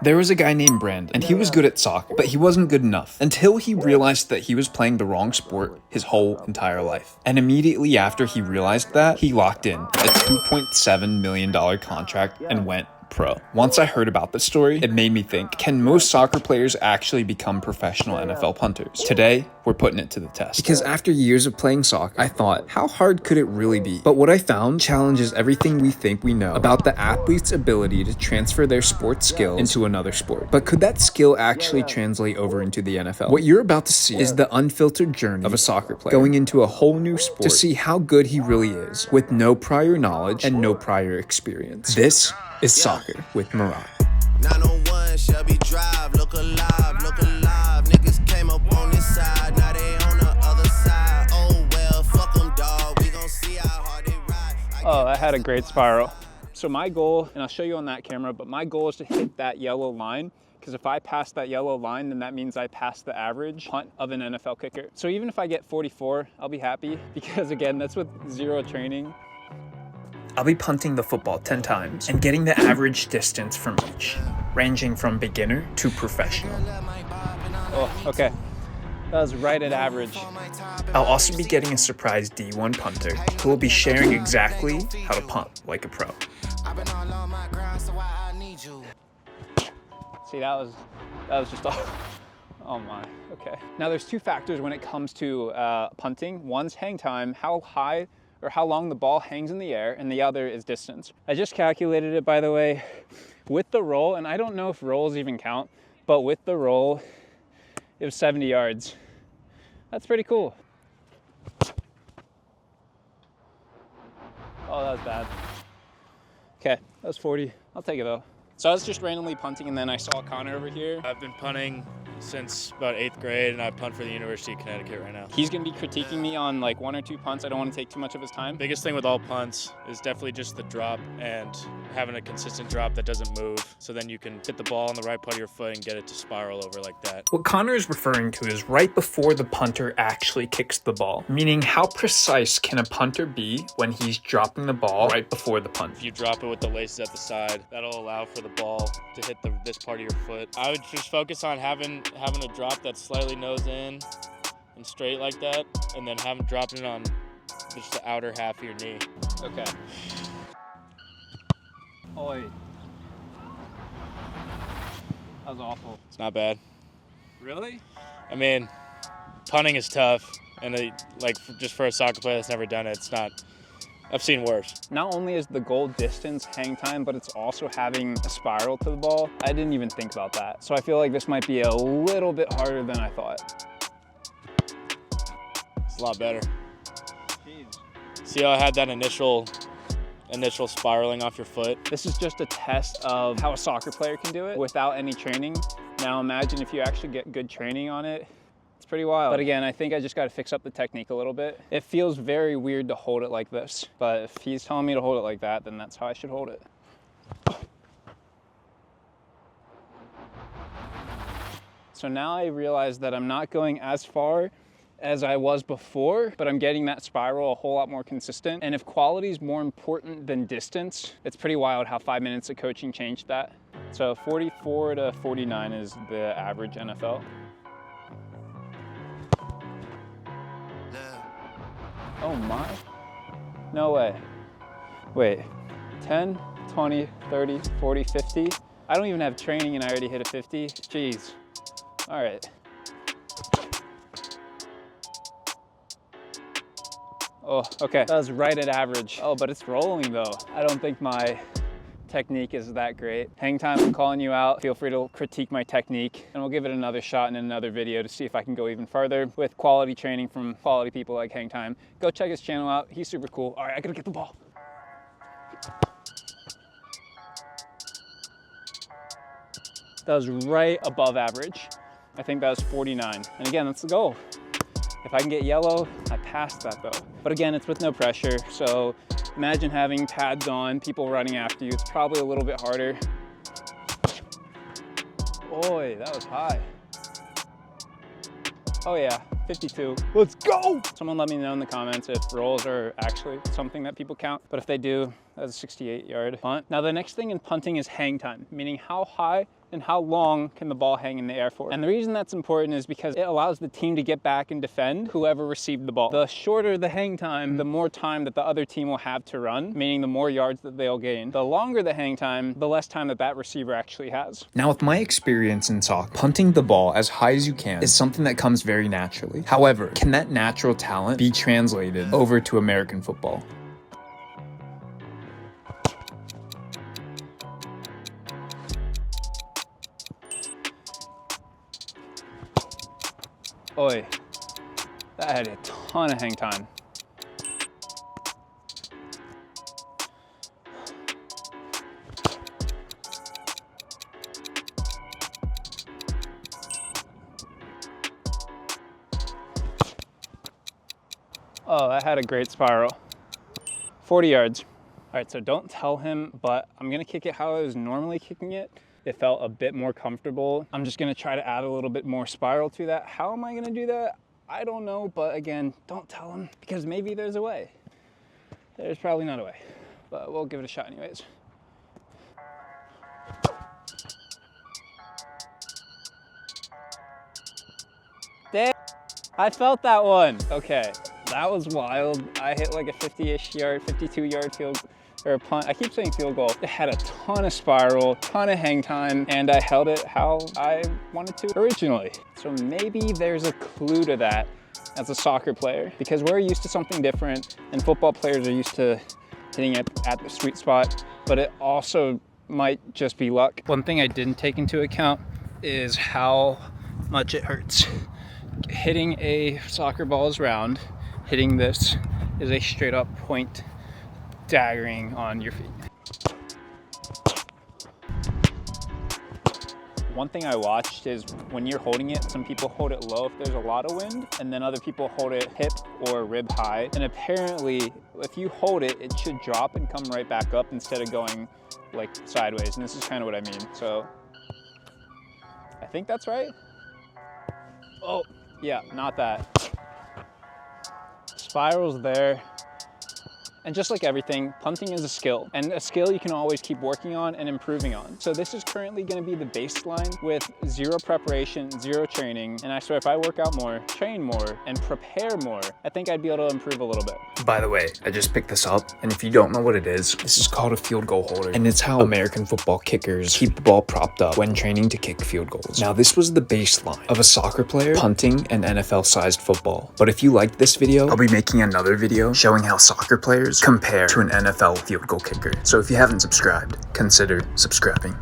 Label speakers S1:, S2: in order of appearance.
S1: There was a guy named Brandon, and he was good at soccer, but he wasn't good enough until he realized that he was playing the wrong sport his whole entire life. And immediately after he realized that, he locked in a $2.7 million contract and went pro. Once I heard about this story, it made me think, can most soccer players actually become professional NFL punters? Today, we're putting it to the test. Because after years of playing soccer, I thought, how hard could it really be? But what I found challenges everything we think we know about the athlete's ability to transfer their sports skill into another sport. But could that skill actually translate over into the NFL? What you're about to see is the unfiltered journey of a soccer player going into a whole new sport to see how good he really is with no prior knowledge and no prior experience. This is Soccer with Marat.
S2: 901 Shelby Drive, look alive, look alive. Niggas came up on this side, now they on the other side. Oh well, fuck them, dog. We gon' see how hard they ride.
S3: Oh, that had a great spiral. So my goal, and I'll show you on that camera, but my goal is to hit that yellow line, because if I pass that yellow line, then that means I pass the average punt of an NFL kicker. So even if I get 44, I'll be happy, because again, that's with zero training.
S1: I'll be punting the football 10 times and getting the average distance from each, ranging from beginner to professional.
S3: Oh, okay. That was right at average.
S1: I'll also be getting a surprise D1 punter who will be sharing exactly how to punt like a pro.
S3: See, that was just oh my, okay. Now there's two factors when it comes to punting. One's hang time, how high or how long the ball hangs in the air, and the other is distance. I just calculated it, by the way, with the roll, and I don't know if rolls even count, but with the roll, it was 70 yards. That's pretty cool. Oh, that was bad. Okay, that was 40. I'll take it though. So I was just randomly punting, and then I saw Connor over here.
S4: I've been punting since about 8th grade, and I punt for the University of Connecticut right now.
S3: He's gonna be critiquing me on like 1 or 2 punts. I don't want to take too much of his time.
S4: Biggest thing with all punts is definitely just the drop and having a consistent drop that doesn't move, so then you can hit the ball on the right part of your foot and get it to spiral over like that.
S1: What Connor is referring to is right before the punter actually kicks the ball, meaning how precise can a punter be when he's dropping the ball right before the punt?
S4: If you drop it with the laces at the side, that'll allow for the ball to hit this part of your foot. I would just focus on having a drop that's slightly nose in and straight like that, and then dropping it on just the outer half of your knee.
S3: Okay. Oi. That was awful.
S4: It's not bad.
S3: Really?
S4: I mean, punting is tough, and just for a soccer player that's never done it, it's not. I've seen worse.
S3: Not only is the goal distance hang time, but it's also having a spiral to the ball. I didn't even think about that. So I feel like this might be a little bit harder than I thought.
S4: It's a lot better.
S3: Jeez.
S4: See how I had that initial spiraling off your foot?
S3: This is just a test of how a soccer player can do it without any training. Now imagine if you actually get good training on it. It's pretty wild. But again, I think I just got to fix up the technique a little bit. It feels very weird to hold it like this, but if he's telling me to hold it like that, then that's how I should hold it. So now I realize that I'm not going as far as I was before, but I'm getting that spiral a whole lot more consistent. And if quality is more important than distance, it's pretty wild how 5 minutes of coaching changed that. So 44 to 49 is the average NFL. Oh my, no way. Wait, 10, 20, 30, 40, 50. I don't even have training and I already hit a 50. Jeez, all right. Oh, okay, that was right at average. Oh, but it's rolling though. I don't think my technique is that great. Hang time, I'm calling you out. Feel free to critique my technique, and we'll give it another shot in another video to see if I can go even further with quality training from quality people like Hang Time. Go check his channel out. He's super cool. All right, I gotta get the ball. That was right above average. I think that was 49. And again, that's the goal. If I can get yellow, I passed that though. But again, it's with no pressure. So imagine having pads on, people running after you. It's probably a little bit harder. Boy, that was high. Oh yeah, 52. Let's go! Someone let me know in the comments if rolls are actually something that people count. But if they do, that's a 68-yard punt. Now the next thing in punting is hang time, meaning how high and how long can the ball hang in the air for. And the reason that's important is because it allows the team to get back and defend whoever received the ball. The shorter the hang time, the more time that the other team will have to run, meaning the more yards that they'll gain. The longer the hang time, the less time that that receiver actually has.
S1: Now, with my experience in soccer, punting the ball as high as you can is something that comes very naturally. However, can that natural talent be translated over to American football?
S3: Oi, that had a ton of hang time. Oh, that had a great spiral. 40 yards. All right, so don't tell him, but I'm gonna kick it how I was normally kicking it. It felt a bit more comfortable. I'm just gonna try to add a little bit more spiral to that. How am I gonna do that? I don't know, but again, don't tell him because maybe there's a way. There's probably not a way, but we'll give it a shot anyways. Damn, I felt that one. Okay, that was wild. I hit like a 50-ish yard, 52-yard field or a punt. I keep saying field goal. It had a ton of spiral, ton of hang time, and I held it how I wanted to originally. So maybe there's a clue to that as a soccer player, because we're used to something different and football players are used to hitting it at the sweet spot, but it also might just be luck. One thing I didn't take into account is how much it hurts. Hitting a soccer ball is round. Hitting this is a straight up point, daggering on your feet. One thing I watched is when you're holding it, some people hold it low if there's a lot of wind, and then other people hold it hip or rib high. And apparently, if you hold it, it should drop and come right back up instead of going like sideways. And this is kind of what I mean. So I think that's right. Oh, yeah, not that. Spirals there. And just like everything, punting is a skill, and a skill you can always keep working on and improving on. So this is currently gonna be the baseline with zero preparation, zero training. And I swear if I work out more, train more, and prepare more, I think I'd be able to improve a little bit.
S1: By the way, I just picked this up, and if you don't know what it is, this is called a field goal holder, and it's how American football kickers keep the ball propped up when training to kick field goals. Now, this was the baseline of a soccer player punting an NFL-sized football. But if you liked this video, I'll be making another video showing how soccer players compare to an NFL field goal kicker. So if you haven't subscribed, consider subscribing.